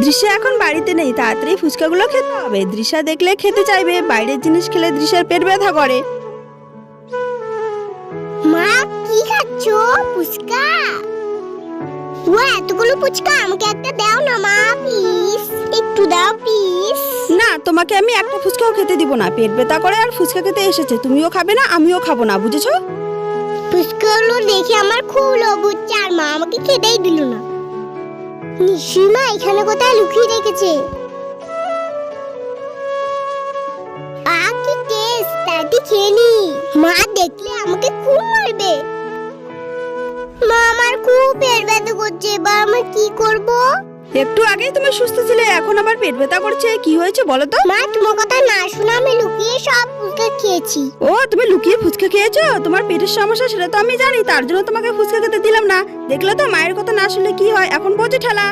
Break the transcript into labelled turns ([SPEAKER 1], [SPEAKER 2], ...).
[SPEAKER 1] দৃশ্যা এখন বাড়িতে নেই, তাড়াতাড়ি ফুচকাগুলো খেতে হবে। দৃশ্যা দেখলে খেতে চাইবে, বাইরের জিনিস খেলে দৃশ্যার পেট ব্যথা করে।
[SPEAKER 2] মা কি খাচ্ছো? ফুচকা? ও এতগুলো ফুচকা, আমাকে একটা দাও না মা, প্লিজ একটু দাও প্লিজ।
[SPEAKER 1] না, তোমাকে আমি একটা ফুচকাও খেতে দিব না। পেট ব্যথা করে আর ফুচকা খেতে এসেছে, তুমিও খাবে না আমিও খাবো না, বুঝেছো?
[SPEAKER 2] ফুচকাগুলো দেখে আমার খুব লোভ হচ্ছে, আর মা আমাকে খেতেই দিল না। নিশ্চয়ই মা এখানে কোথায় লুকিয়ে রেখেছে। কি টেস্ট, তাড়াতাড়ি খেয়ে নি। মা দেখলে আমাকে খুব মারবে। মা আমার খুব পেট ব্যথা করছে, এবার আমি কি করব?
[SPEAKER 1] একটু আগেই তুমি সুস্থ ছিলে, এখন আবার পেট ব্যথা করছে, কি হয়েছে বলো তো?
[SPEAKER 2] মা তোমার কথা না শুনে আমি লুকিয়ে সব ফুচকা খেয়েছি।
[SPEAKER 1] ও, তুমি লুকিয়ে ফুচকা খেয়েছো? তোমার পেটের সমস্যা সেটা তো আমি জানি, তার জন্য তোমাকে ফুচকা খেতে দিলাম না। দেখলে তো মায়ের কথা না শুনলে কি হয়, এখন বোঝো ঠেলা।